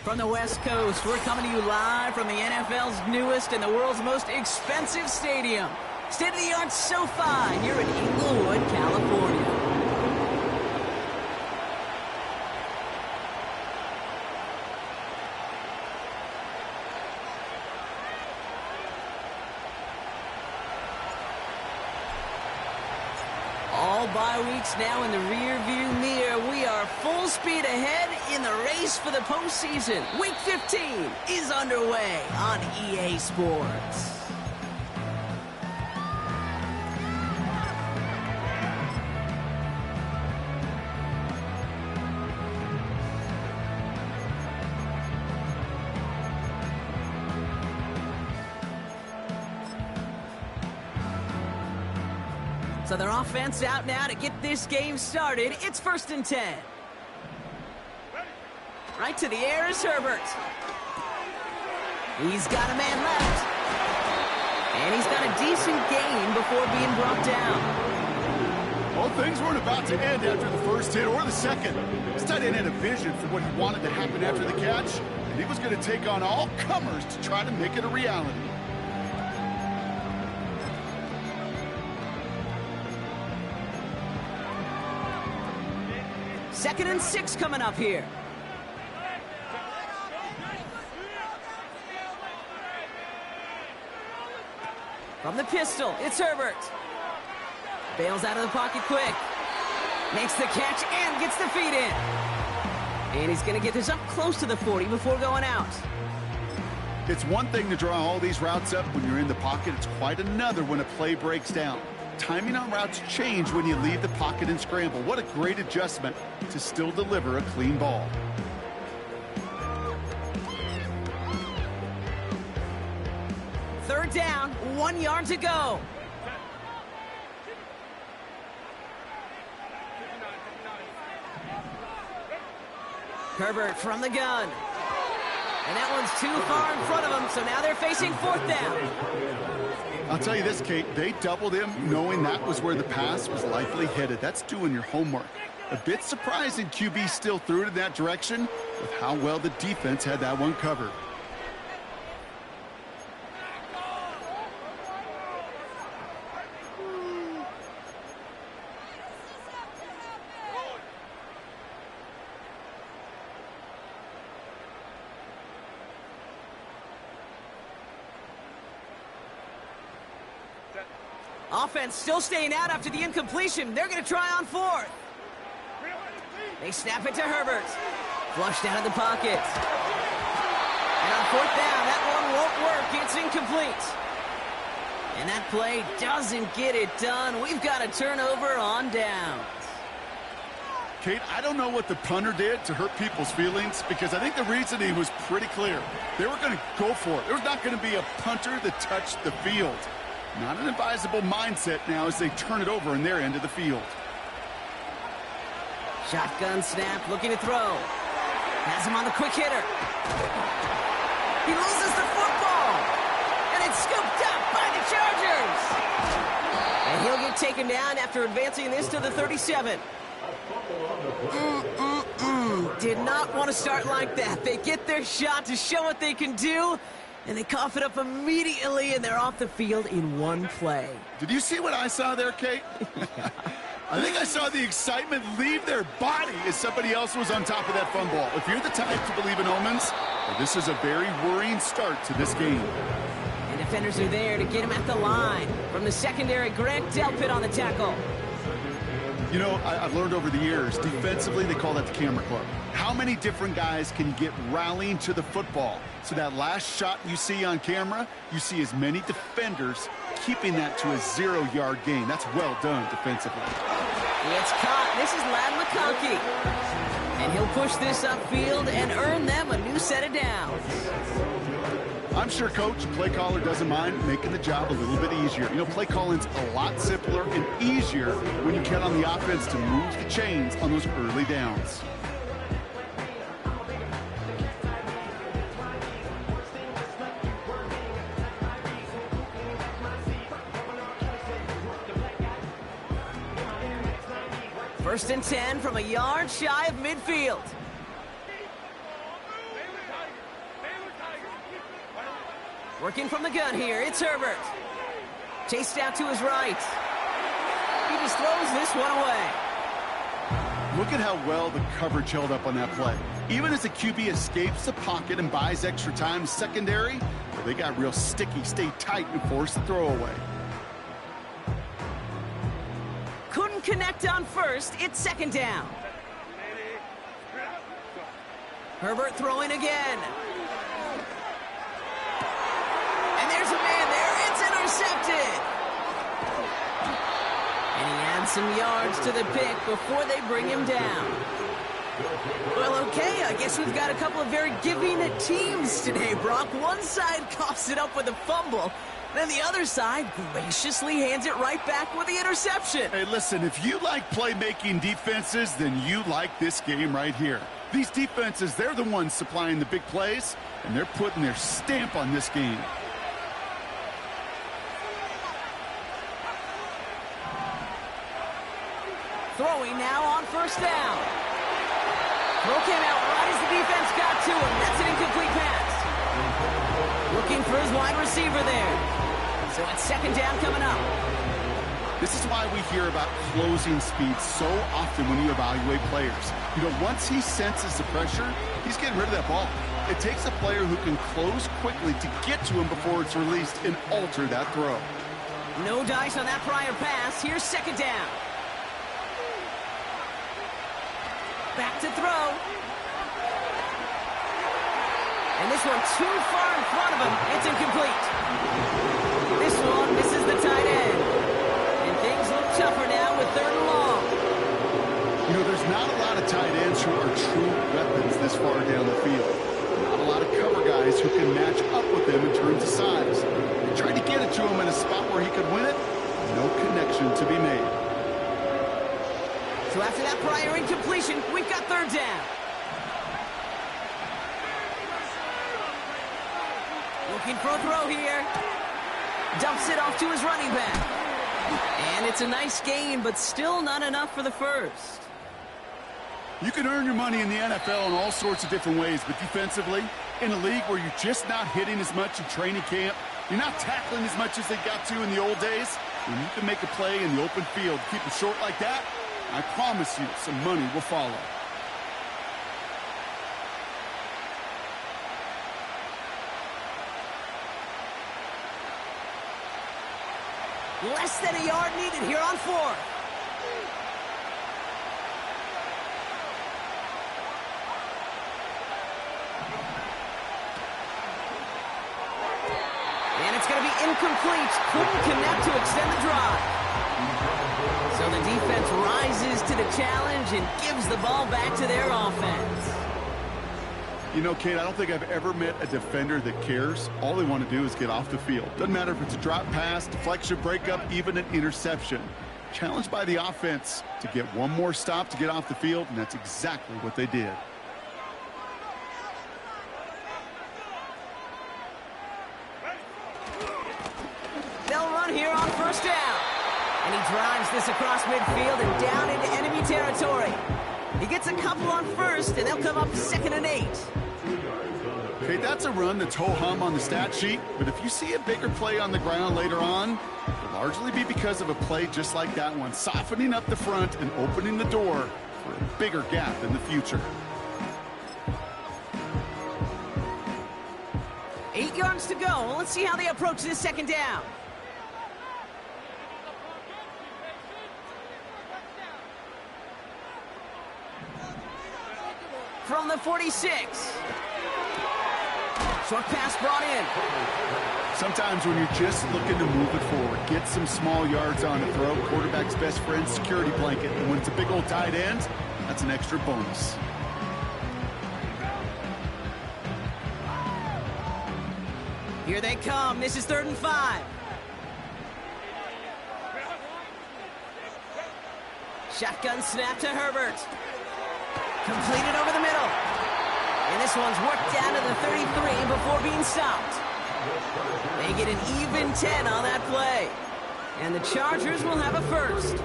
From the West Coast, we're coming to you live from the NFL's newest and the world's most expensive stadium. State-of-the-art SoFi here in Inglewood, California. All bye weeks now in the rear-view mirror. We are full speed ahead in the race for the postseason. Week 15 is underway on EA Sports. So their offense out now to get this game started. It's 1st and 10. Right to the air is Herbert. He's got a man left. And he's got a decent gain before being brought down. Well, things weren't about to end after the first hit or the second. This tight end had a vision for what he wanted to happen after the catch, and he was going to take on all comers to try to make it a reality. 2nd and 6 coming up here. From the pistol, it's Herbert. Bails out of the pocket quick. Makes the catch and gets the feet in. And he's going to get this up close to the 40 before going out. It's one thing to draw all these routes up when you're in the pocket. It's quite another when a play breaks down. Timing on routes change when you leave the pocket and scramble. What a great adjustment to still deliver a clean ball. Third down, 1 yard to go. Herbert from the gun. And that one's too far in front of him, so now they're facing 4th down. I'll tell you this, Kate, they doubled him knowing that was where the pass was likely headed. That's doing your homework. A bit surprising QB still threw it in that direction with how well the defense had that one covered. Offense still staying out after the incompletion. They're going to try on 4th. They snap it to Herbert. Flushed out of the pocket. And on 4th down, that one won't work. It's incomplete. And that play doesn't get it done. We've got a turnover on downs. Kate, I don't know what the punter did to hurt people's feelings because I think the reasoning was pretty clear. They were going to go for it. There was not going to be a punter that touched the field. Not an advisable mindset now as they turn it over in their end of the field. Shotgun snap, looking to throw. Has him on the quick hitter. He loses the football. And it's scooped up by the Chargers. And he'll get taken down after advancing this to the 37. Did not want to start like that. They get their shot to show what they can do. And they cough it up immediately, and they're off the field in one play. Did you see what I saw there, Kate? I think I saw the excitement leave their body as somebody else was on top of that fun ball. If you're the type to believe in omens, well, this is a very worrying start to this game. And defenders are there to get him at the line. From the secondary, Grant Delpit on the tackle. You know, I've learned over the years, defensively, they call that the camera club. How many different guys can you get rallying to the football? So that last shot you see on camera, you see as many defenders keeping that to a 0-yard gain. That's well done defensively. It's caught. This is Ladd McConkey. And he'll push this upfield and earn them a new set of downs. I'm sure Coach, play caller, doesn't mind making the job a little bit easier. You know, play calling's a lot simpler and easier when you count on the offense to move the chains on those early downs. First and 10 from a yard shy of midfield. Working from the gun here, it's Herbert. Chased out to his right. He just throws this one away. Look at how well the coverage held up on that play. Even as the QB escapes the pocket and buys extra time secondary, well, they got real sticky, stay tight, and force the throw away. Couldn't connect on first. It's second down. Herbert throwing again. And there's a man there. It's intercepted. And he adds some yards to the pick before they bring him down. Well, okay, I guess we've got a couple of very giving teams today, Brock. One side coughs it up with a fumble. Then the other side graciously hands it right back with the interception. Hey, listen, if you like playmaking defenses, then you like this game right here. These defenses, they're the ones supplying the big plays, and they're putting their stamp on this game. Throwing now on first down. Throw came out right as the defense got to him. That's an incomplete pass. Looking for his wide receiver there. So it's second down coming up. This is why we hear about closing speed so often when you evaluate players. You know, once he senses the pressure, he's getting rid of that ball. It takes a player who can close quickly to get to him before it's released and alter that throw. No dice on that prior pass. Here's second down. Back to throw. And this one too far in front of him. It's incomplete. This one misses the tight end. And things look tougher now with third and long. You know, there's not a lot of tight ends who are true weapons this far down the field. Not a lot of cover guys who can match up with them in terms of size. They tried to get it to him in a spot where he could win it. No connection to be made. So after that prior incompletion, we've got third down. Looking for a throw here. Dumps it off to his running back. And it's a nice gain, but still not enough for the first. You can earn your money in the NFL in all sorts of different ways, but defensively, in a league where you're just not hitting as much in training camp, you're not tackling as much as they got to in the old days, when you can make a play in the open field, keep it short like that, I promise you some money will follow. Less than a yard needed here on fourth. And it's going to be incomplete. Couldn't connect to extend the drive. So the defense rises to the challenge and gives the ball back to their offense. You know, Kate, I don't think I've ever met a defender that cares. All they want to do is get off the field. Doesn't matter if it's a drop pass, deflection, breakup, even an interception. Challenged by the offense to get one more stop to get off the field, and that's exactly what they did. They'll run here on first down. And he drives this across midfield and down into enemy territory. He gets a couple on first, and they'll come up 2nd and 8. Okay, that's a run that's ho-hum on the stat sheet, but if you see a bigger play on the ground later on, it'll largely be because of a play just like that one, softening up the front and opening the door for a bigger gap in the future. 8 yards to go. Let's see how they approach this second down. From the 46. Short pass brought in. Sometimes when you're just looking to move it forward, get some small yards on the throw, quarterback's best friend, security blanket. And when it's a big old tight end, that's an extra bonus. Here they come. This is 3rd and 5. Shotgun snap to Herbert. Completed over the middle. And this one's worked down to the 33 before being stopped. They get an even 10 on that play. And the Chargers will have a first.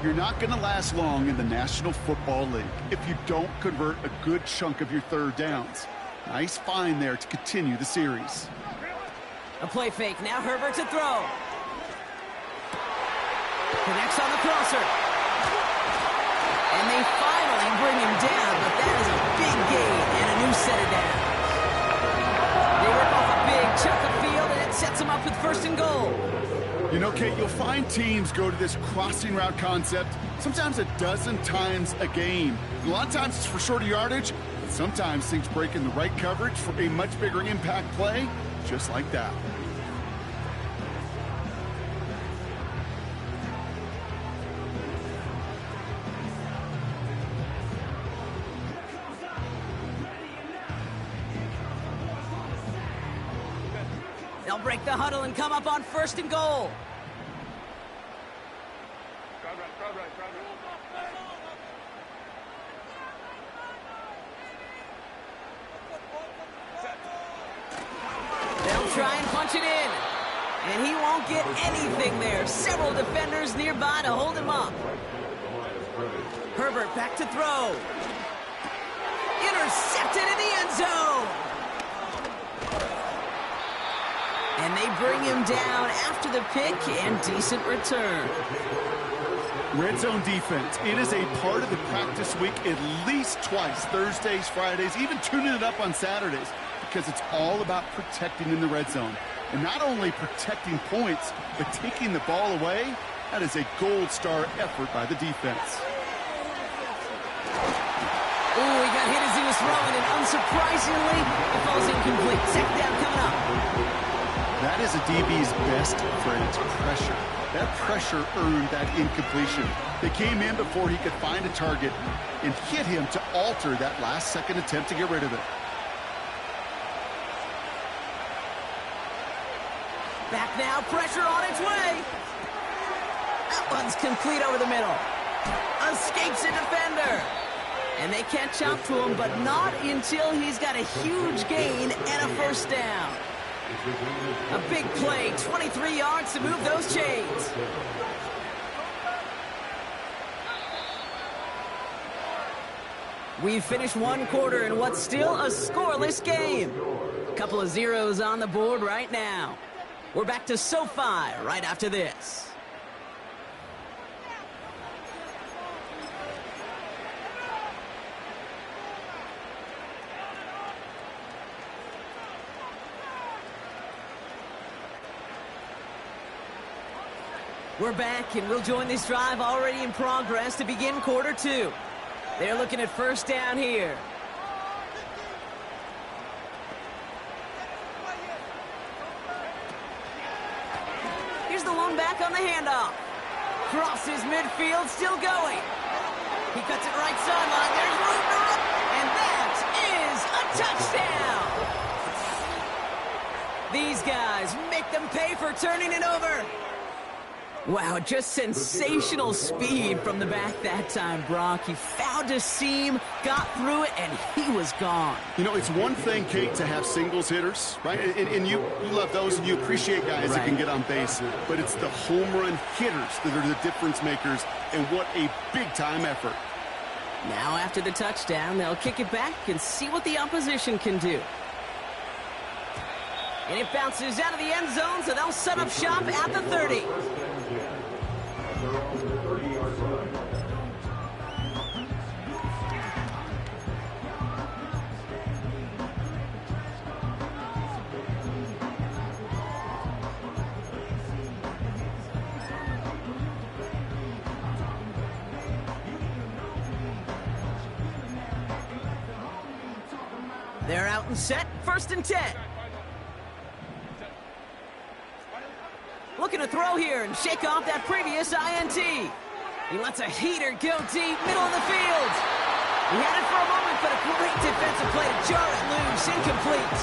You're not going to last long in the National Football League if you don't convert a good chunk of your third downs. Nice find there to continue the series. A play fake. Now Herbert to throw. Connects on the crosser. And they finally bring him down, but that is a big gain and a new set of downs. They rip off a big chunk of field, and it sets them up with 1st and goal. You know, Kate, you'll find teams go to this crossing route concept sometimes a dozen times a game. A lot of times it's for shorter yardage, but sometimes things break in the right coverage for a much bigger impact play, just like that. They'll break the huddle and come up on 1st and goal. They'll try and punch it in. And he won't get anything there. Several defenders nearby to hold him up. Herbert back to throw. Intercepted in the end zone. And they bring him down after the pick and decent return. Red zone defense, it is a part of the practice week at least twice, Thursdays, Fridays, even tuning it up on Saturdays, because it's all about protecting in the red zone. And not only protecting points, but taking the ball away. That is a gold star effort by the defense. Ooh, he got hit as he was throwing, and unsurprisingly, it falls incomplete. 2nd down coming up. That is a DB's best friend, pressure. That pressure earned that incompletion. They came in before he could find a target and hit him to alter that last-second attempt to get rid of it. Back now, pressure on its way. That one's complete over the middle. Escapes a defender. And they catch up to him, but not until he's got a huge gain and a 1st down. A big play, 23 yards to move those chains. We've finished 1 quarter in what's still a scoreless game. A couple of zeros on the board right now. We're back to SoFi right after this. We're back, and we'll join this drive already in progress to begin quarter 2. They're looking at 1st down here. Here's the lone back on the handoff. Crosses midfield, still going. He cuts it right sideline. There's room to run, and that is a touchdown. These guys make them pay for turning it over. Wow, just sensational speed from the back that time, Brock. He found a seam, got through it, and he was gone. You know, it's one thing, Kate, to have singles hitters, right? And you love those, and you appreciate guys that can get on base. But it's the home run hitters that are the difference makers, and what a big-time effort. Now after the touchdown, they'll kick it back and see what the opposition can do. And it bounces out of the end zone, so they'll set up shop at the 30. They're out and set, 1st and 10. Looking to throw here and shake off that previous INT. He lets a heater go deep, middle of the field. He had it for a moment, but a great defensive play to jar it loose, incomplete.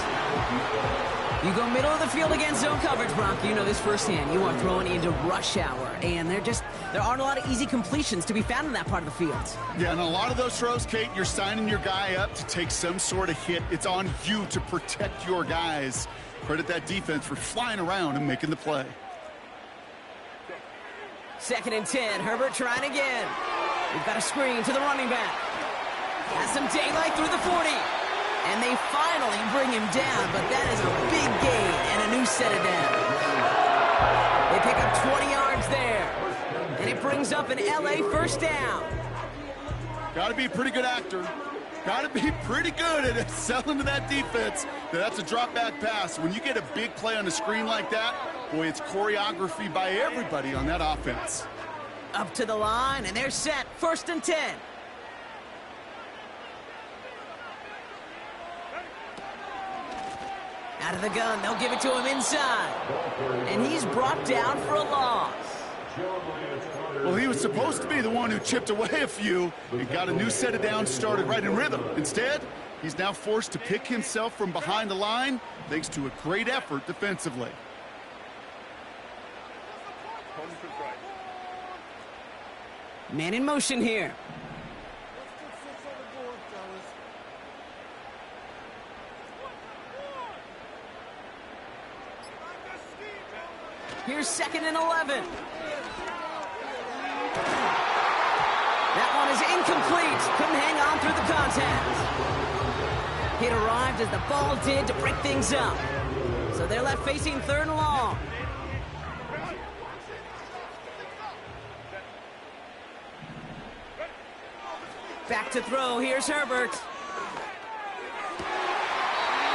You go middle of the field against zone coverage, Brock. You know this firsthand. You are throwing into rush hour, and there aren't a lot of easy completions to be found in that part of the field. Yeah, and a lot of those throws, Kate, you're signing your guy up to take some sort of hit. It's on you to protect your guys. Credit that defense for flying around and making the play. 2nd and 10, Herbert trying again. We've got a screen to the running back. Has some daylight through the 40. And they finally bring him down, but that is a big gain and a new set of downs. They pick up 20 yards there, and it brings up an LA first down. Got to be a pretty good actor. Got to be pretty good at selling to that defense. That's a drop-back pass. When you get a big play on the screen like that, boy, it's choreography by everybody on that offense. Up to the line, and they're set. 1st and 10. Out of the gun, they'll give it to him inside. And he's brought down for a loss. Well, he was supposed to be the one who chipped away a few and got a new set of downs started right in rhythm. Instead, he's now forced to pick himself from behind the line thanks to a great effort defensively. Man in motion here. Here's 2nd and 11. That one is incomplete. Couldn't hang on through the contact. It arrived as the ball did to break things up. So they're left facing 3rd and long. Back to throw. Here's Herbert.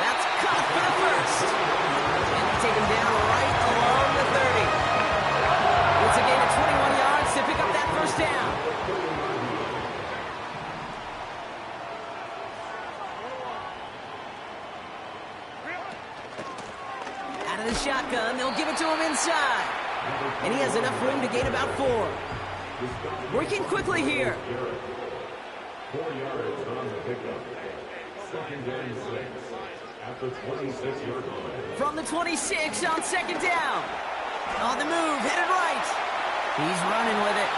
That's caught for the first. And they take him down right along the 30. It's a gain of 21 yards to pick up that first down. Out of the shotgun, they'll give it to him inside. And he has enough room to gain about 4. Working quickly here. 4 yards on the pickup. 2nd and 6 at the 26-yard line. From the 26 on 2nd down. On the move, headed right. He's running with it.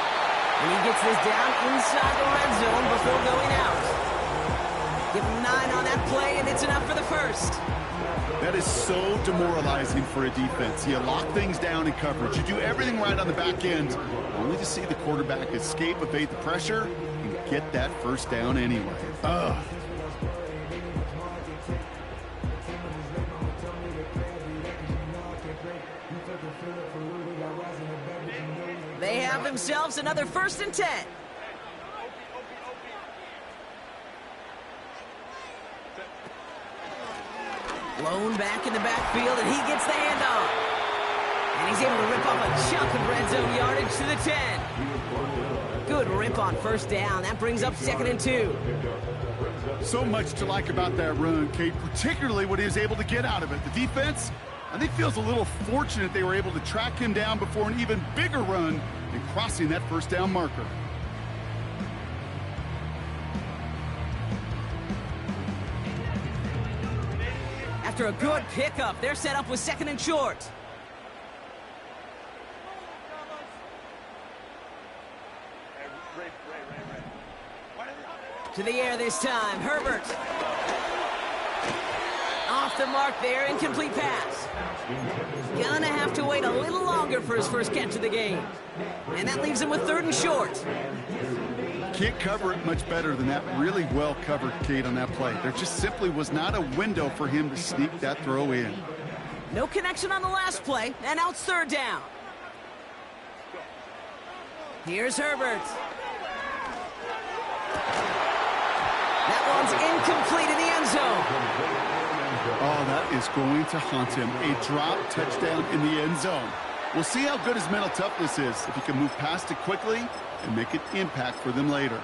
And he gets this down inside the red zone before going out. Give him 9 on that play, and it's enough for the first. That is so demoralizing for a defense. You lock things down in coverage. You do everything right on the back end, only to see the quarterback escape, evade the pressure, and get that first down anyway. Ugh. They have themselves another 1st and 10. Blown back in the backfield, and he gets the handoff. And he's able to rip off a chunk of red zone yardage to the 10. Good rip on 1st down. That brings up 2nd and 2. So much to like about that run, Kate, particularly what he was able to get out of it. The defense, I think, feels a little fortunate they were able to track him down before an even bigger run and crossing that 1st down marker. After a good pickup, they're set up with 2nd and short. To the air this time, Herbert. Off the mark there, incomplete pass. Gonna have to wait a little longer for his first catch of the game. And that leaves him with 3rd and short. Can't cover it much better than that. Really well covered, Kate, on that play. There just simply was not a window for him to sneak that throw in. No connection on the last play, and now it's 3rd down. Here's Herbert. That one's incomplete in the end zone. Oh, that is going to haunt him. A drop touchdown in the end zone. We'll see how good his mental toughness is, if he can move past it quickly and make an impact for them later.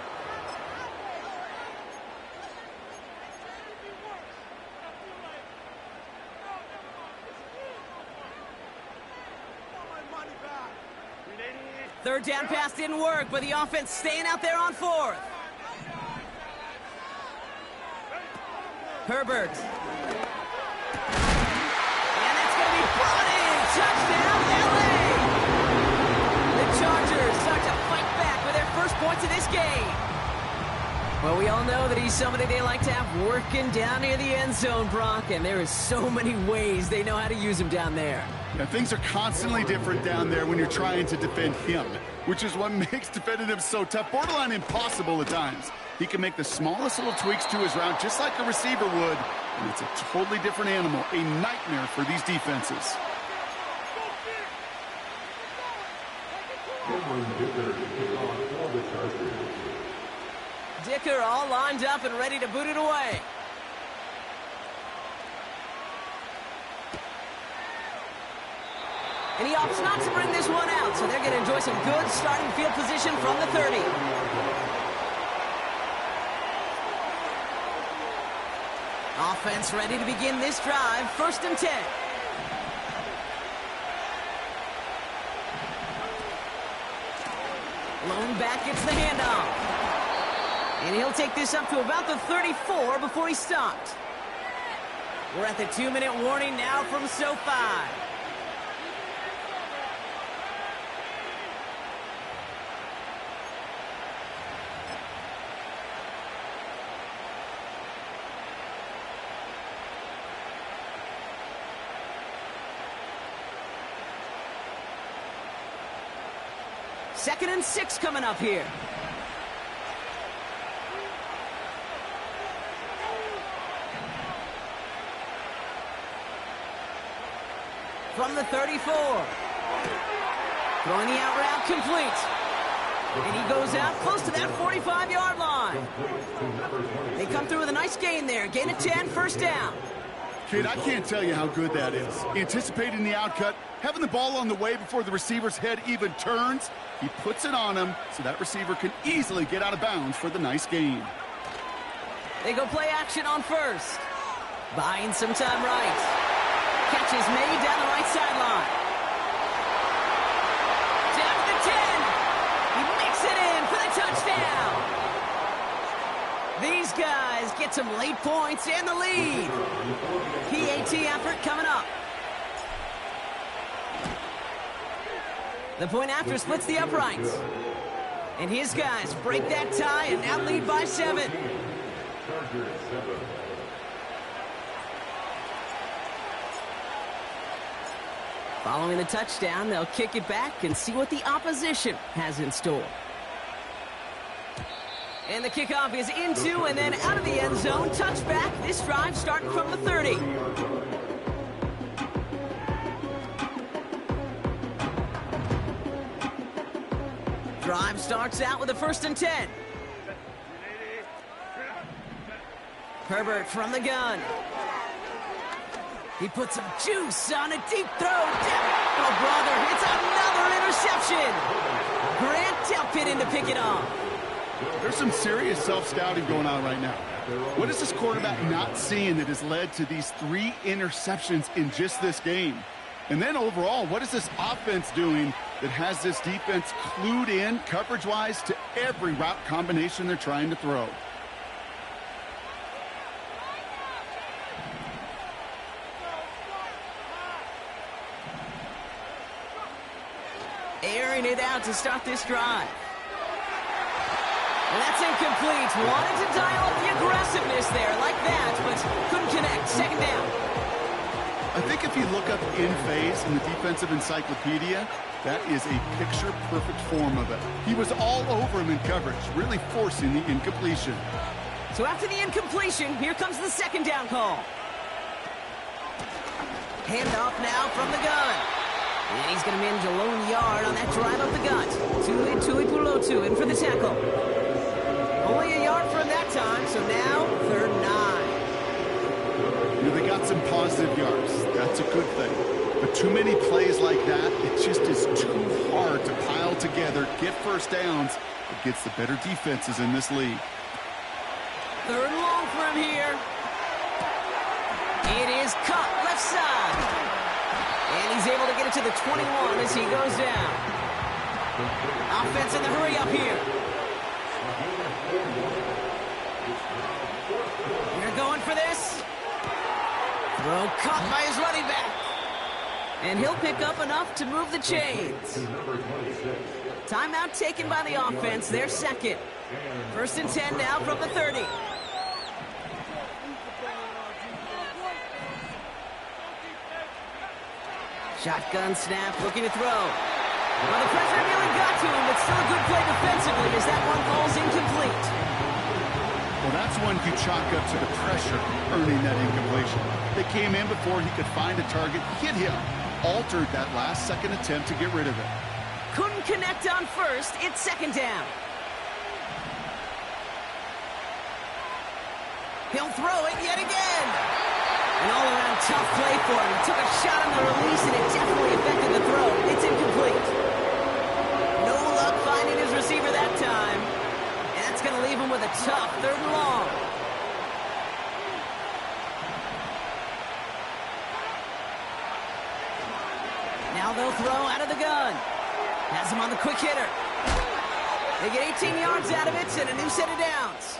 Third down pass didn't work, but the offense staying out there on 4th. Herbert. And that's going to be brought in. Touchdown, LA! The Chargers start to fight back with their first points of this game. Well, we all know that he's somebody they like to have working down near the end zone, Brock, and there is so many ways they know how to use him down there. Yeah, things are constantly different down there when you're trying to defend him, which is what makes defending him so tough, borderline impossible at times. He can make the smallest little tweaks to his route just like a receiver would, and it's a totally different animal, a nightmare for these defenses. Dicker all lined up and ready to boot it away. And he opts not to bring this one out, so they're going to enjoy some good starting field position from the 30. Offense ready to begin this drive, 1st and 10. Lone back gets the handoff. And he'll take this up to about the 34 before he stopped. We're at the 2-minute warning now from SoFi. Second and 6 coming up here. From the 34. Throwing the out route complete. And he goes out close to that 45-yard line. They come through with a nice gain there. Gain of 10, 1st down. Kid, I can't tell you how good that is. Anticipating the outcut, having the ball on the way before the receiver's head even turns. He puts it on him so that receiver can easily get out of bounds for the nice gain. They go play action on 1st. Buying some time right. Catch is made down the right sideline. Down to the 10. He makes it in for the touchdown. These guys get some late points and the lead. PAT effort coming up. The point after splits the uprights. And his guys break that tie and now lead by 7. Following the touchdown, they'll kick it back and see what the opposition has in store. And the kickoff is into and then out of the end zone. Touchback. This drive starting from the 30. Drive starts out with a 1st and 10. Herbert from the gun. He puts some juice on a deep throw. Oh, brother, it's another interception. Grant Delpit in to pick it off. There's some serious self-scouting going on right now. What is this quarterback not seeing that has led to these 3 interceptions in just this game? And then overall, what is this offense doing that has this defense clued in coverage-wise to every route combination they're trying to throw? Airing it out to start this drive. And that's incomplete. Wanted to dial up the aggressiveness there like that, but couldn't connect. 2nd down. I think if you look up in phase in the defensive encyclopedia, that is a picture-perfect form of it. He was all over him in coverage, really forcing the incompletion. So after the incompletion, here comes the 2nd down call. Handoff now from the gun. And he's going to manage a lone yard on that drive up the gut. Tuli Pulotu in for the tackle. Only a yard from that time, so now 3rd and 9. You know, they got some positive yards. That's a good thing. But too many plays like that, it just is too hard to pile together, get 1st downs against the better defenses in this league. 3rd and long for him here. It is cut left side. And he's able to get it to the 21 as he goes down. Offense in the hurry up here. They're going for this. Throw caught by his running back. And he'll pick up enough to move the chains. Timeout taken by the offense. Their 2nd. 1st and 10 now from the 30. Shotgun snap, looking to throw. Well, the pressure nearly got to him, but still a good play defensively as that one falls incomplete. Well, that's one you chalk up to the pressure earning that incompletion. They came in before he could find a target, hit him, altered that last-second attempt to get rid of it. Couldn't connect on first. It's second down. He'll throw it yet again. An all-around tough play for him. He took a shot on the release, and it definitely affected the throw. It's incomplete. No luck finding his receiver that time. And that's going to leave him with a tough 3rd and long. Now they'll throw out of the gun. Has him on the quick hitter. They get 18 yards out of it and a new set of downs.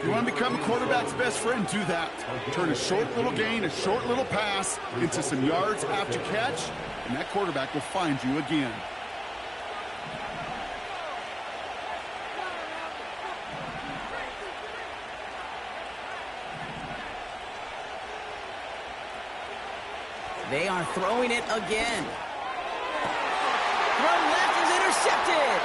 You want to become a quarterback's best friend, do that. Turn a short little gain, a short little pass into some yards after catch, and that quarterback will find you again. They are throwing it again. Throw left is intercepted.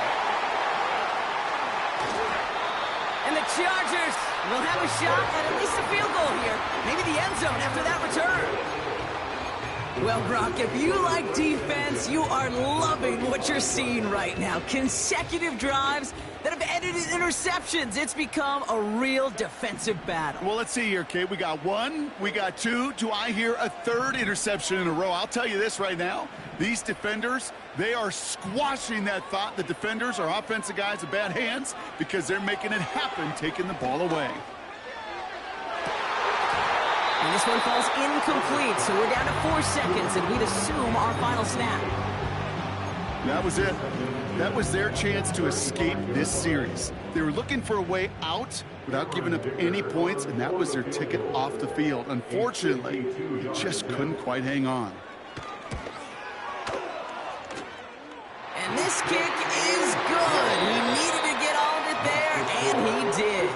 And the Chargers will have a shot at least a field goal here. Maybe the end zone after that return. Well, Brock, if you like defense, you are loving what you're seeing right now. Consecutive drives that have ended in interceptions. It's become a real defensive battle. Well, let's see here, Kate. We got 1, we got 2. Do I hear a 3rd interception in a row? I'll tell you this right now. These defenders, they are squashing that thought. The defenders are offensive guys with bad hands because they're making it happen, taking the ball away. And this one falls incomplete, so we're down to 4 seconds, and we'd assume our final snap. That was it. That was their chance to escape this series. They were looking for a way out without giving up any points, and that was their ticket off the field. Unfortunately, they just couldn't quite hang on. And this kick is good. He needed to get all of it there, and he did.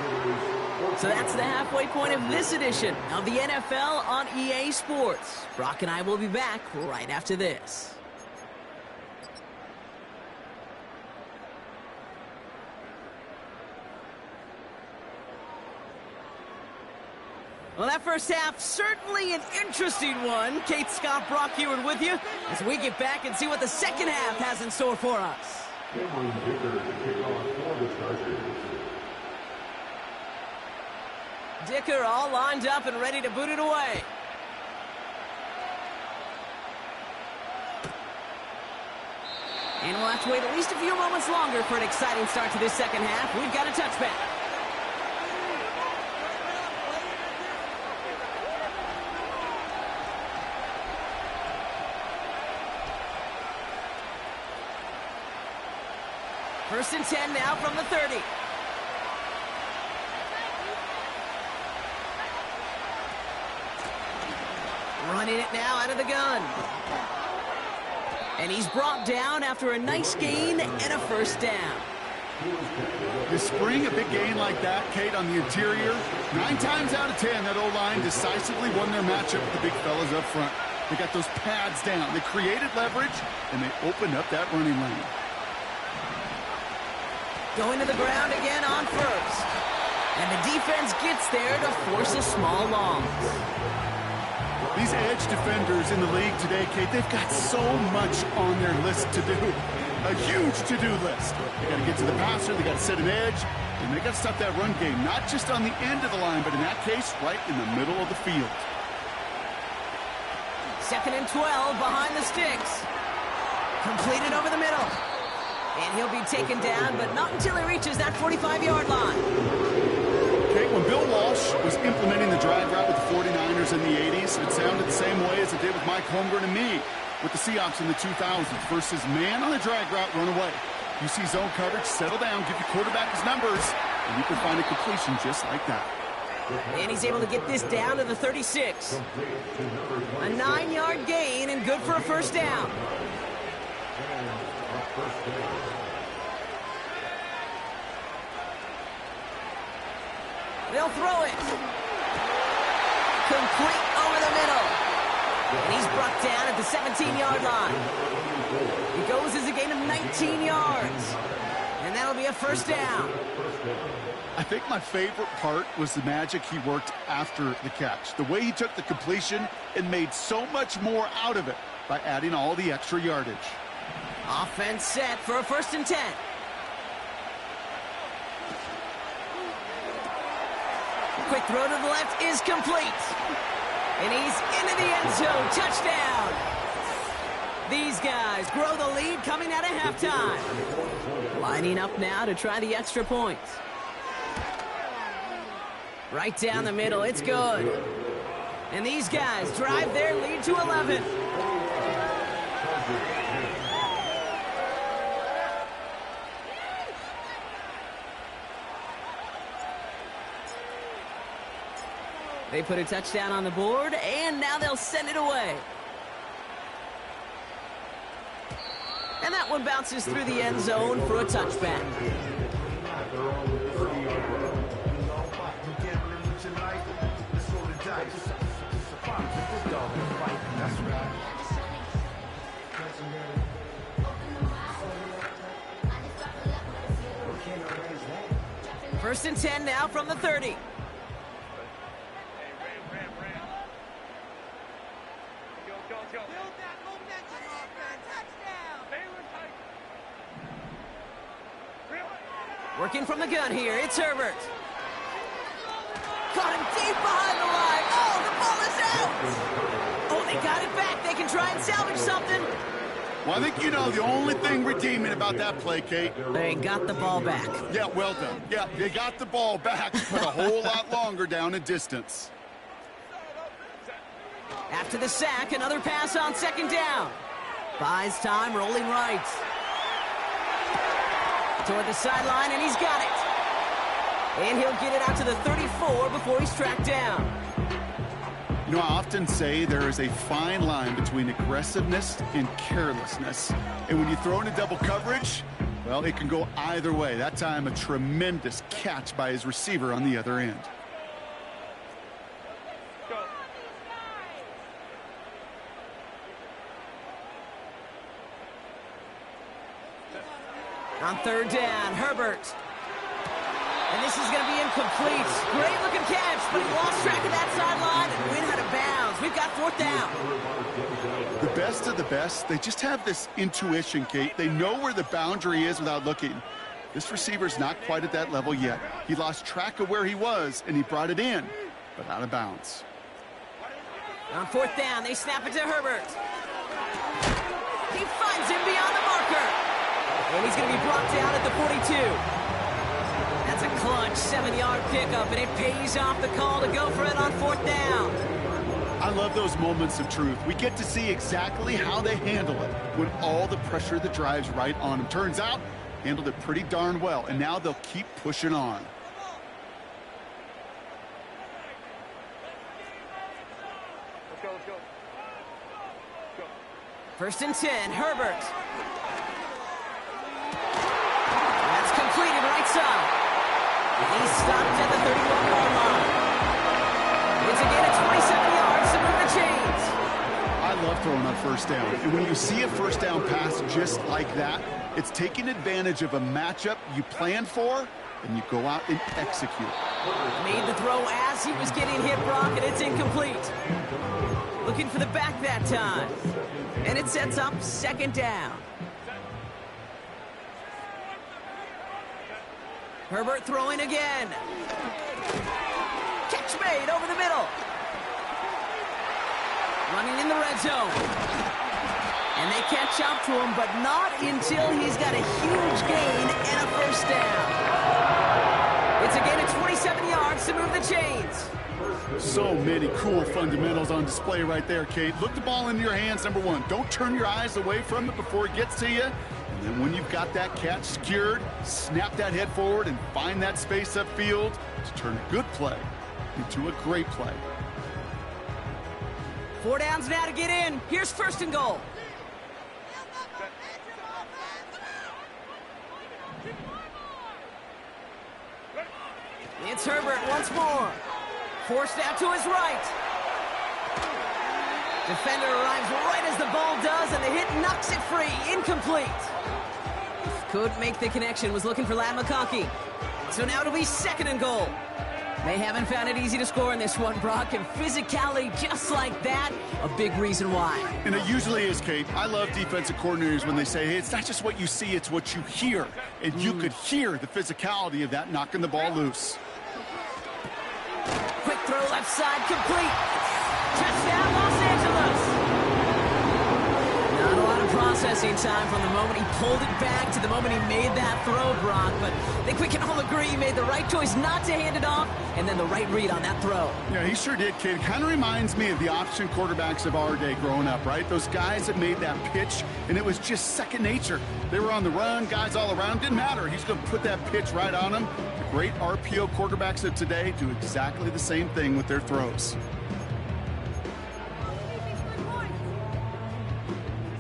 So that's the halfway point of this edition of the NFL on EA Sports. Brock and I will be back right after this. Well, that first half, certainly an interesting one. Kate, Scott, Brock Heward with you as we get back and see what the second half has in store for us. Dicker all lined up and ready to boot it away. And we'll have to wait at least a few moments longer for an exciting start to this second half. We've got a touchback. First and 10 now from the 30. Running it now out of the gun. And he's brought down after a nice gain and a first down. You spring a big gain like that, Kate, on the interior. 9 times out of 10, that O-line decisively won their matchup with the big fellas up front. They got those pads down. They created leverage, and they opened up that running lane. Going to the ground again on first. And the defense gets there to force a small loss. These edge defenders in the league today, Kate, they've got so much on their list to do. A huge to-do list. They got to get to the passer, they got to set an edge, and they got to stop that run game, not just on the end of the line, but in that case, right in the middle of the field. 2nd and 12 behind the sticks. Completed over the middle. And he'll be taken down, but not until he reaches that 45-yard line. Okay, when Bill Walsh was implementing the drag route with the 49ers in the 80s, it sounded the same way as it did with Mike Holmgren and me with the Seahawks in the 2000s versus man on the drag route, run away. You see zone coverage, settle down, give your quarterback his numbers, and you can find a completion just like that. And he's able to get this down to the 36. A 9-yard gain and good for a first down. They'll throw it. Complete over the middle. And he's brought down at the 17-yard line. He goes as a gain of 19 yards. And that'll be a first down. I think my favorite part was the magic he worked after the catch. The way he took the completion and made so much more out of it by adding all the extra yardage. Offense set for a 1st and 10. Quick throw to the left is complete. And he's into the end zone. Touchdown. These guys grow the lead coming out of halftime. Lining up now to try the extra point. Right down the middle. It's good. And these guys drive their lead to 11. They put a touchdown on the board, and now they'll send it away. And that one bounces through the end zone for a touchback. First and 10 now from the 30. Working from the gun here, it's Herbert. Caught him deep behind the line. Oh, the ball is out. Oh, they got it back. They can try and salvage something. Well, I think you know the only thing redeeming about that play, Kate. They got the ball back. Yeah, well done. Yeah, they got the ball back, but a whole lot longer down in distance. After the sack, another pass on 2nd down. Buys time, rolling right. Toward the sideline, and he's got it. And he'll get it out to the 34 before he's tracked down. You know, I often say there is a fine line between aggressiveness and carelessness. And when you throw into double coverage, well, it can go either way. That time, a tremendous catch by his receiver on the other end. On 3rd down, Herbert. And this is going to be incomplete. Great looking catch, but he lost track of that sideline and went out of bounds. We've got 4th down. The best of the best, they just have this intuition, Kate. They know where the boundary is without looking. This receiver's not quite at that level yet. He lost track of where he was, and he brought it in, but out of bounds. On 4th down, they snap it to Herbert. He finds him beyond the marker. And he's going to be brought down at the 42. That's a clutch 7-yard pickup, and it pays off the call to go for it on 4th down. I love those moments of truth. We get to see exactly how they handle it when all the pressure that drives right on them. Turns out, handled it pretty darn well, and now they'll keep pushing on. Let's go. 1st and 10, Herbert. That's completed right side. He's stopped at the 31-yard line. It's a gain of 27 yards to move the chains. I love throwing on 1st down. And when you see a 1st down pass just like that, it's taking advantage of a matchup you planned for, and you go out and execute. Made the throw as he was getting hit, Brock, and it's incomplete. Looking for the back that time. And it sets up 2nd down. Herbert throwing again. Catch made over the middle. Running in the red zone. And they catch up to him, but not until he's got a huge gain and a 1st down. It's a gain of 27 yards to move the chains. So many cool fundamentals on display right there, Kate. Look the ball into your hands, number one. Don't turn your eyes away from it before it gets to you. And then when you've got that catch secured, snap that head forward and find that space upfield to turn a good play into a great play. 4 downs now to get in. Here's 1st and goal. It's Herbert once more. Forced out to his right. Defender arrives right as the ball does, and the hit knocks it free. Incomplete. Couldn't make the connection, was looking for Lat McConkey. So now it'll be 2nd and goal. They haven't found it easy to score in this one, Brock, and physicality just like that, a big reason why. And it usually is, Kate. I love defensive coordinators when they say, hey, it's not just what you see, it's what you hear. And you could hear the physicality of that knocking the ball loose. Quick throw left side, complete. Touchdown, Los Angeles. Not a lot of processing time from the moment he pulled it back to the moment he made that throw, Brock. But I think we can all agree he made the right choice not to hand it off, and then the right read on that throw. Yeah, he sure did, kid. Kind of reminds me of the option quarterbacks of our day growing up, right? Those guys that made that pitch, and it was just second nature. They were on the run, guys all around. Didn't matter. He's going to put that pitch right on them. The great RPO quarterbacks of today do exactly the same thing with their throws.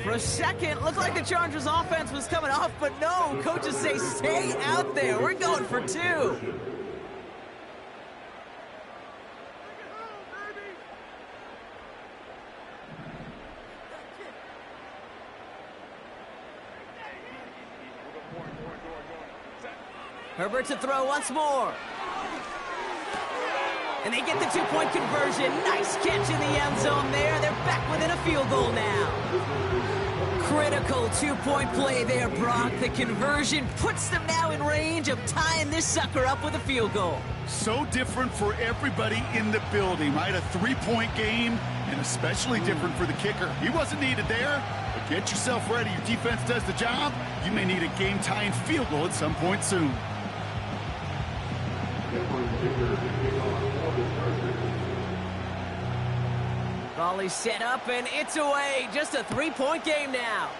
For a second, looked like the Chargers offense was coming off, but no. Coaches say stay out there. We're going for 2. Herbert to throw once more. And they get the 2-point conversion. Nice catch in the end zone there. They're back within a field goal now. Critical 2-point play there, Brock. The conversion puts them now in range of tying this sucker up with a field goal. So different for everybody in the building, right? A 3-point game, and especially different for the kicker. He wasn't needed there, but get yourself ready. Your defense does the job. You may need a game-tying field goal at some point soon. Volley set up, and it's away. Just a 3-point game now.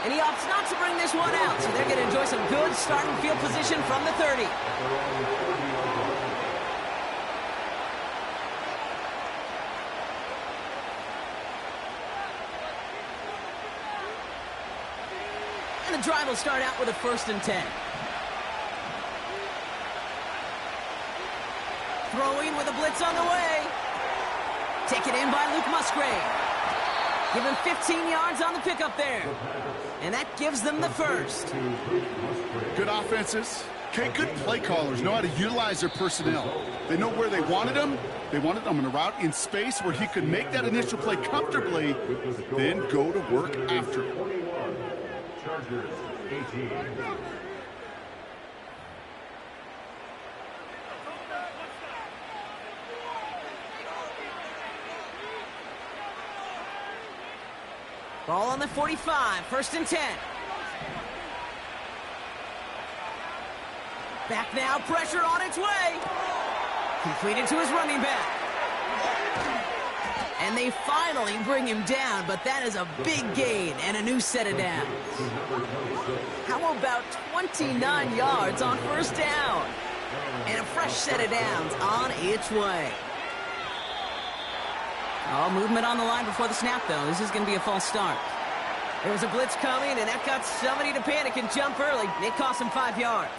And he opts not to bring this one out, so they're going to enjoy some good starting field position from the 30. And the drive will start out with a 1st and 10. Throwing with a blitz on the way. Taken in by Luke Musgrave. Give him 15 yards on the pickup there. And that gives them the 1st. Good offenses. Okay, good play callers know how to utilize their personnel. They know where they wanted them. They wanted them on a route in space where he could make that initial play comfortably, then go to work after. Chargers 18. Ball on the 45, 1st and 10. Back now, pressure on its way. Completed to his running back. And they finally bring him down, but that is a big gain and a new set of downs. How about 29 yards on 1st down? And a fresh set of downs on its way. Oh, movement on the line before the snap, though. This is going to be a false start. There was a blitz coming, and that got somebody to panic and jump early. It cost him 5 yards.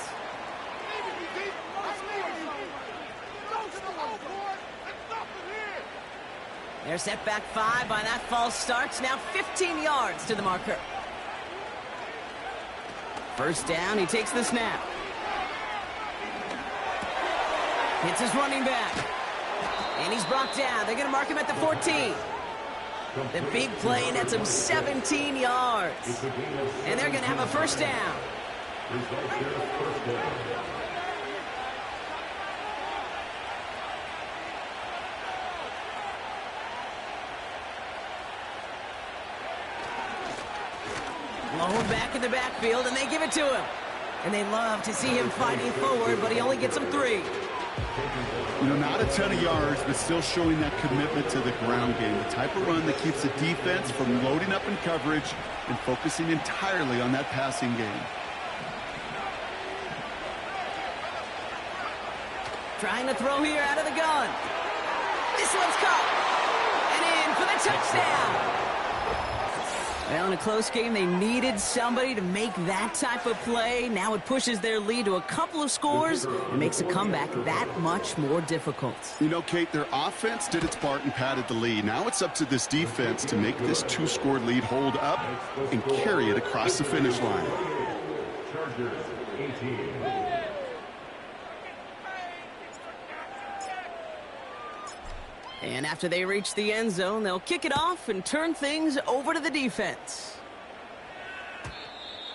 They're set back 5 by that false start. Now 15 yards to the marker. 1st down, he takes the snap. Hits his running back. And he's brought down. They're going to mark him at the 14. The big play nets him 17 yards. And they're going to have a 1st down. Low back in the backfield, and they give it to him. And they love to see him fighting forward, but he only gets them 3. You know, not a ton of yards, but still showing that commitment to the ground game. The type of run that keeps the defense from loading up in coverage and focusing entirely on that passing game. Trying to throw here out of the gun. This one's caught. And in for the touchdown. Well, in a close game, they needed somebody to make that type of play. Now it pushes their lead to a couple of scores and makes a comeback that much more difficult. You know, Kate, their offense did its part and padded the lead. Now it's up to this defense to make this 2-score lead hold up and carry it across the finish line. Chargers 18. And after they reach the end zone, they'll kick it off and turn things over to the defense.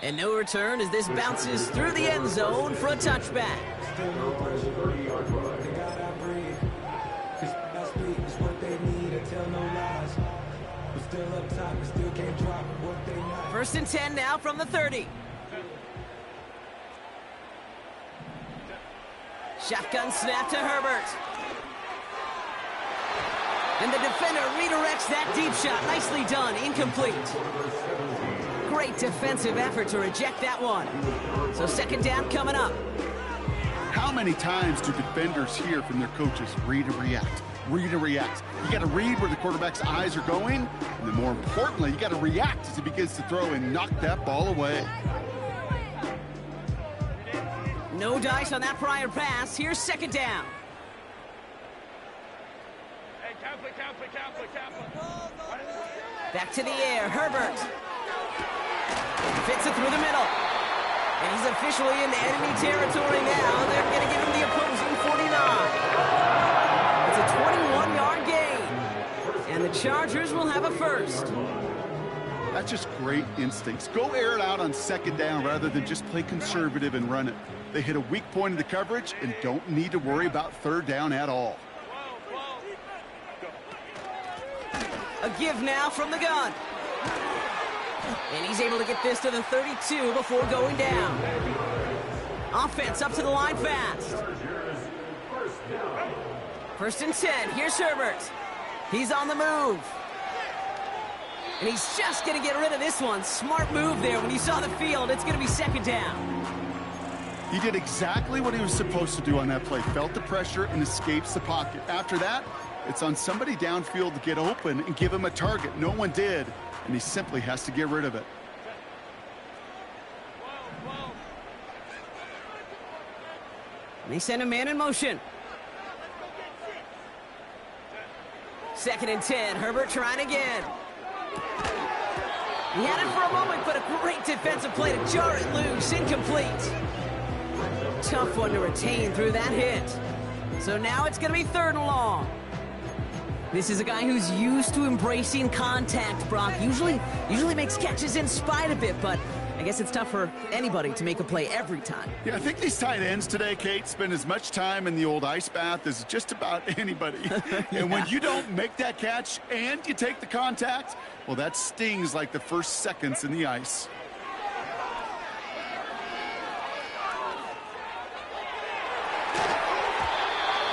And no return as this bounces through the end zone for a touchback. First and 10 now from the 30. Shotgun snap to Herbert. And the defender redirects that deep shot. Nicely done. Incomplete. Great defensive effort to reject that one. So second down coming up. How many times do defenders hear from their coaches, read and react, read and react? You got to read where the quarterback's eyes are going, and then more importantly, you got to react as he begins to throw and knock that ball away. No dice on that prior pass. Here's second down. Back to the air, Herbert. Fits it through the middle. And he's officially in enemy territory now. They're going to give him the opposing 49. It's a 21-yard gain. And the Chargers will have a first. That's just great instincts. Go air it out on second down rather than just play conservative and run it. They hit a weak point in the coverage and don't need to worry about third down at all. A give now from the gun. And he's able to get this to the 32 before going down. Offense up to the line fast. First and 10. Here's Herbert. He's on the move. And he's just going to get rid of this one. Smart move there. When you saw the field, it's going to be second down. He did exactly what he was supposed to do on that play. Felt the pressure and escapes the pocket. After that, it's on somebody downfield to get open and give him a target. No one did, and he simply has to get rid of it. And they send a man in motion. Second and 10. Herbert trying again. He had it for a moment, but a great defensive play to jar it loose. Incomplete. Tough one to retain through that hit. So now it's going to be third and long. This is a guy who's used to embracing contact, Brock. Usually makes catches in spite of it, but I guess it's tough for anybody to make a play every time. Yeah, I think these tight ends today, Kate, spend as much time in the old ice bath as just about anybody. Yeah. And when you don't make that catch and you take the contact, well, that stings like the first seconds in the ice.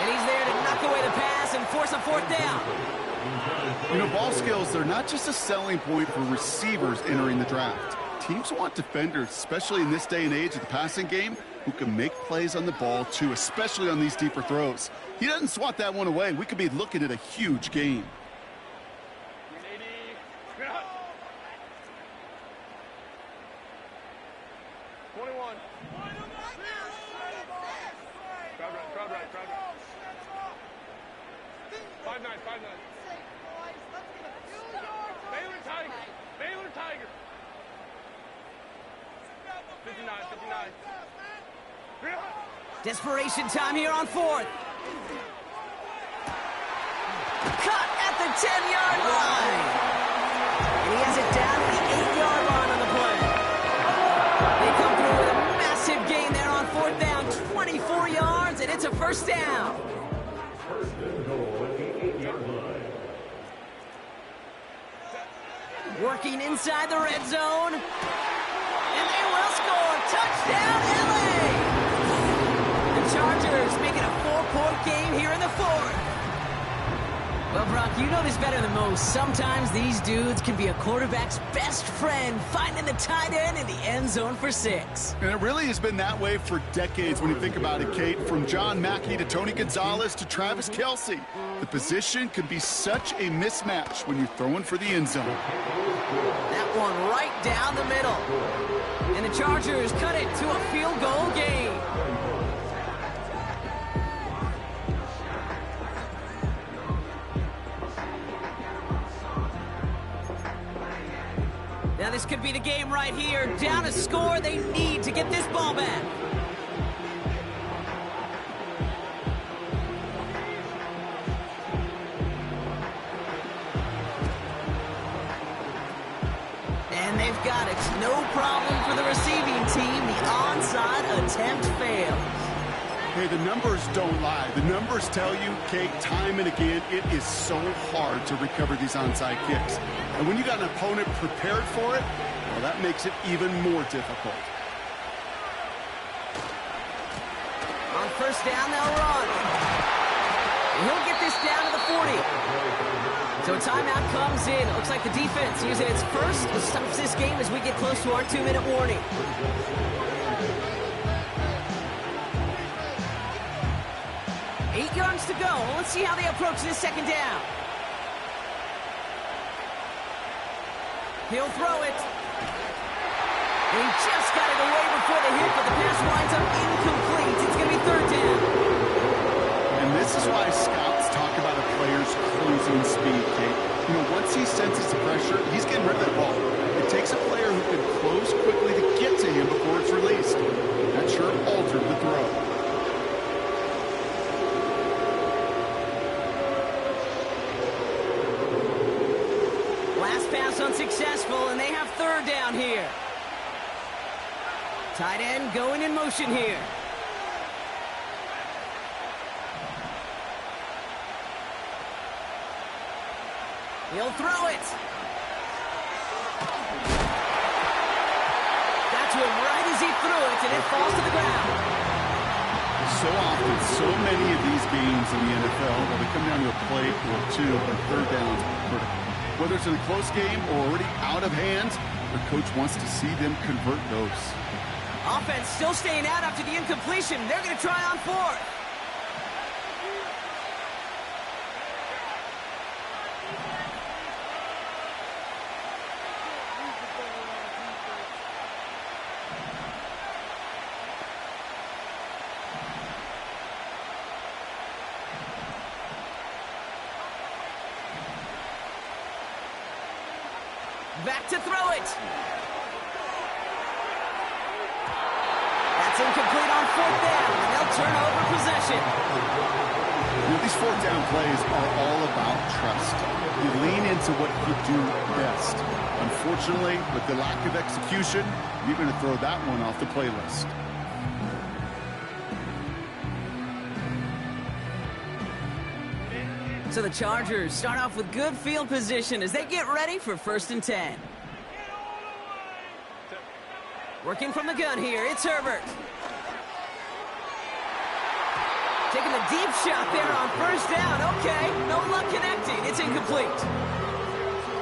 And he's there to knock away the pass and force a fourth down. You know, ball skills, they're not just a selling point for receivers entering the draft. Teams want defenders, especially in this day and age of the passing game, who can make plays on the ball, too, especially on these deeper throws. He doesn't swat that one away. We could be looking at a huge game. Desperation time here on fourth. Cut at the 10-yard line. And he has it down to the 8-yard line on the play. They come through with a massive gain there on fourth down. 24 yards, and it's a first down. First and goal at the 8-yard line. Working inside the red zone. And they will score. Touchdown, LA! The Chargers make it a 4-point game here in the fourth. Well, Brock, you know this better than most. Sometimes these dudes can be a quarterback's best friend, finding the tight end in the end zone for 6. And it really has been that way for decades when you think about it, Kate. From John Mackey to Tony Gonzalez to Travis Kelce. The position can be such a mismatch when you're throwing for the end zone. That one right down the middle. And the Chargers cut it to a field goal game. Now this could be the game right here. Down a score, they need to get this ball back. And they've got it. No problem for the receiving team. The onside attempt fails. Hey, the numbers don't lie. The numbers tell you, Kate, time and again, it is so hard to recover these onside kicks. And when you got an opponent prepared for it, well, that makes it even more difficult. On first down, they'll run. And he'll get this down to the 40. So a timeout comes in. It looks like the defense using its first stops this game as we get close to our 2-minute warning. Yards to go. Let's see how they approach this second down. He'll throw it. He just got it away before the hit, but the pass winds up incomplete. It's going to be third down. And this is why scouts talk about a player's cruising speed, Kate. You know, once he senses the pressure, he's getting rid of that ball. It takes a player who can close quickly to get to him before it's released. That sure altered the throw. Unsuccessful, and they have third down here. Tight end going in motion here. He'll throw it. Got to him right as he threw it, and it falls to the ground. So often, so many of these games in the NFL, well, they come down to a play or two, and third downs are critical. Whether it's in a close game or already out of hands, the coach wants to see them convert those. Offense still staying out after the incompletion. They're going to try on fourth. Back to throw it. That's incomplete on fourth down, and they'll turn over possession. You know, these fourth down plays are all about trust. You lean into what you do best. Unfortunately, with the lack of execution, you're going to throw that one off the playlist. So the Chargers start off with good field position as they get ready for 1st and 10. Working from the gun here, it's Herbert. Taking the deep shot there on first down. Okay, no luck connecting. It's incomplete.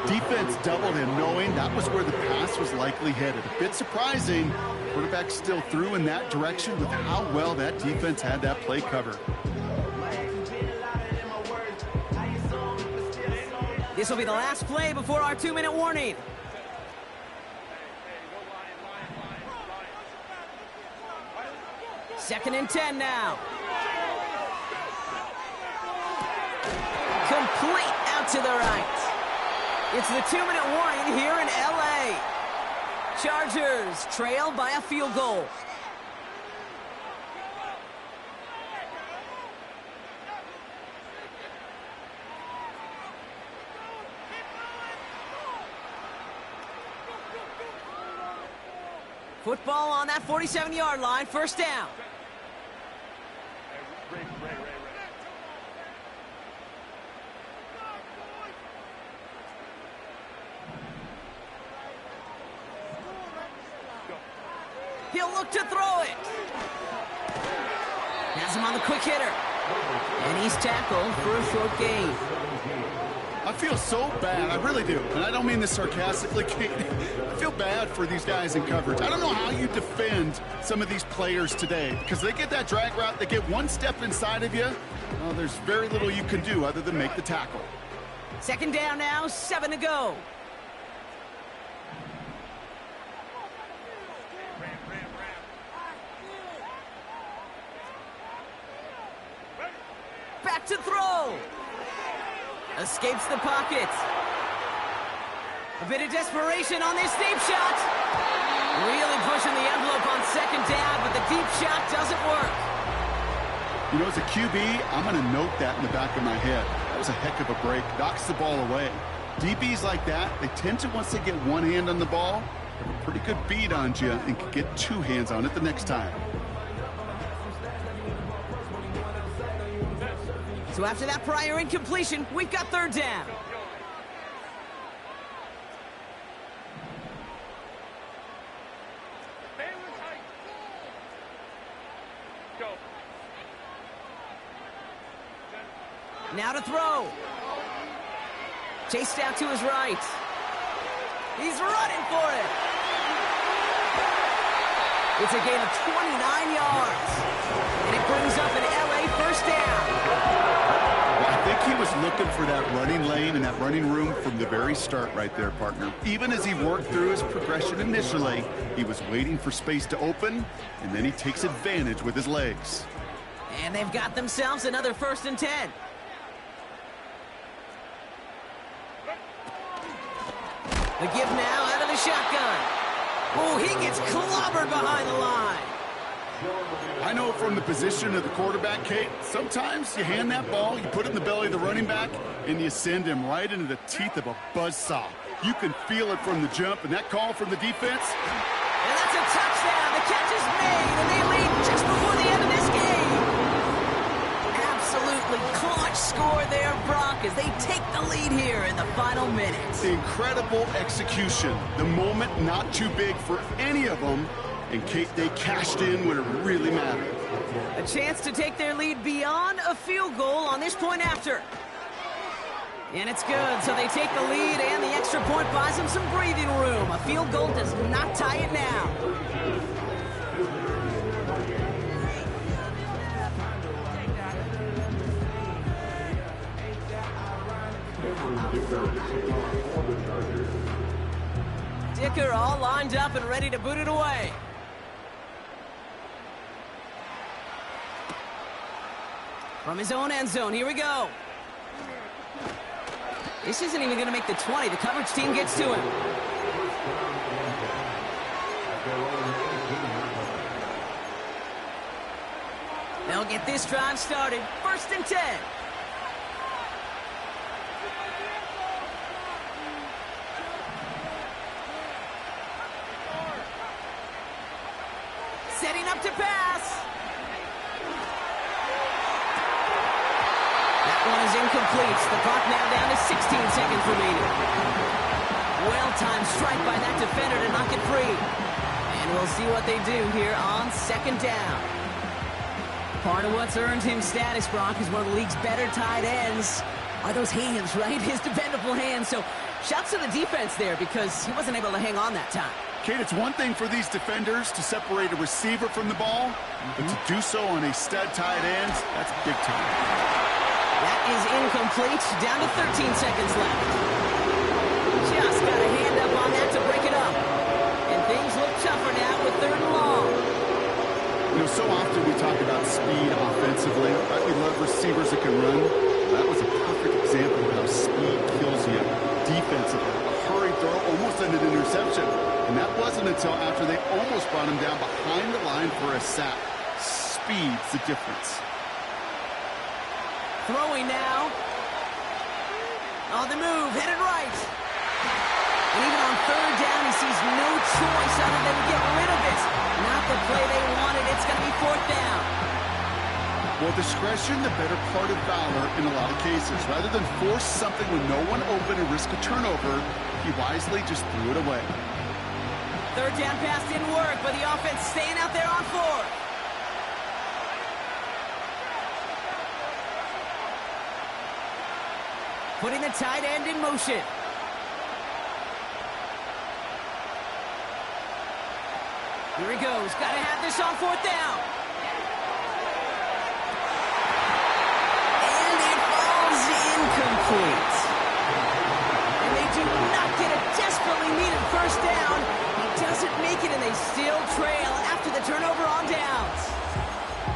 Defense doubled him, knowing that was where the pass was likely headed. A bit surprising. Quarterback still threw in that direction with how well that defense had that play covered. This will be the last play before our 2-minute warning. Second and 10 now. Complete out to the right. It's the 2-minute warning here in L.A. Chargers trail by a field goal. Football on that 47-yard line, first down. He'll look to throw it. Has him on the quick hitter. And he's tackled for a short gain. I feel so bad, I really do. And I don't mean this sarcastically, Kate. I feel bad for these guys in coverage. I don't know how you defend some of these players today, because they get that drag route, they get one step inside of you. Well, there's very little you can do other than make the tackle. Second down now, 7 to go. Back to throw. Escapes the pocket. A bit of desperation on this deep shot. Really pushing the envelope on second down, but the deep shot doesn't work. You know, as a QB, I'm going to note that in the back of my head. That was a heck of a break. Knocks the ball away. DBs like that, they tend to, once they get one hand on the ball, have a pretty good beat on you and can get two hands on it the next time. So after that prior incompletion, we've got third down. Now to throw. Chased out to his right. He's running for it. It's a gain of 29 yards. And it brings up an LA first down. I think he was looking for that running lane and that running room from the very start right there, partner. Even as he worked through his progression initially, he was waiting for space to open, and then he takes advantage with his legs. And they've got themselves another 1st and 10. The give now out of the shotgun. Oh, he gets clobbered behind the line. I know from the position of the quarterback, Kate, sometimes you hand that ball, you put it in the belly of the running back, and you send him right into the teeth of a buzzsaw. You can feel it from the jump, and that call from the defense. And that's a touchdown. The catch is made, and they lead just before the end of this game. Absolutely clutch score there, Brock, as they take the lead here in the final minutes. Incredible execution. The moment not too big for any of them. And Kate, they cashed in when it really mattered. A chance to take their lead beyond a field goal on this point after. And it's good, so they take the lead, and the extra point buys them some breathing room. A field goal does not tie it now. Dicker all lined up and ready to boot it away. From his own end zone, here we go. This isn't even going to make the 20. The coverage team gets to him. They'll get this drive started. 1st and 10. Setting up to pass. One is incomplete. The clock now down to 16 seconds remaining. Well-timed strike by that defender to knock it free. And we'll see what they do here on 2nd down. Part of what's earned him status, Brock, is one of the league's better tight ends. Are those hands, right? His dependable hands. So shouts to the defense there because he wasn't able to hang on that time. Kate, it's one thing for these defenders to separate a receiver from the ball, but to do so on a stud tight end, that's big time. That is incomplete. Down to 13 seconds left. Just got a hand up on that to break it up. And things look tougher now with 3rd and long. You know, so often we talk about speed offensively, right? We love receivers that can run. That was a perfect example of how speed kills you defensively. A hurried throw, almost ended an interception. And that wasn't until after they almost brought him down behind the line for a sack. Speed's the difference. Throwing now. On the move, headed right. And even on 3rd down, he sees no choice other than to get rid of it. Not the play they wanted. It's going to be 4th down. Well, discretion, the better part of valor in a lot of cases. Rather than force something with no one open and risk a turnover, he wisely just threw it away. 3rd down pass didn't work, but the offense staying out there on 4th. putting the tight end in motion. Here he goes. Got to have this on 4th down. And it falls incomplete. And they do not get a desperately needed 1st down. He doesn't make it, and they still trail after the turnover on downs.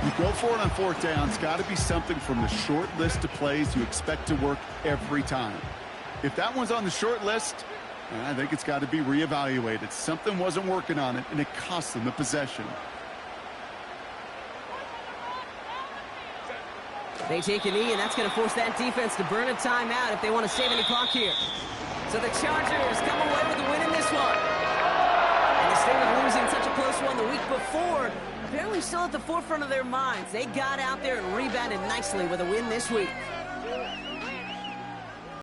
You go for it on 4th down. It's got to be something from the short list of plays you expect to work every time. If that one's on the short list, I think it's got to be reevaluated. Something wasn't working on it, and it cost them the possession. They take a knee, and that's going to force that defense to burn a timeout if they want to save any clock here. So the Chargers come away with the win in this one. And instead of losing such a close one the week before, apparently still at the forefront of their minds. They got out there and rebounded nicely with a win this week.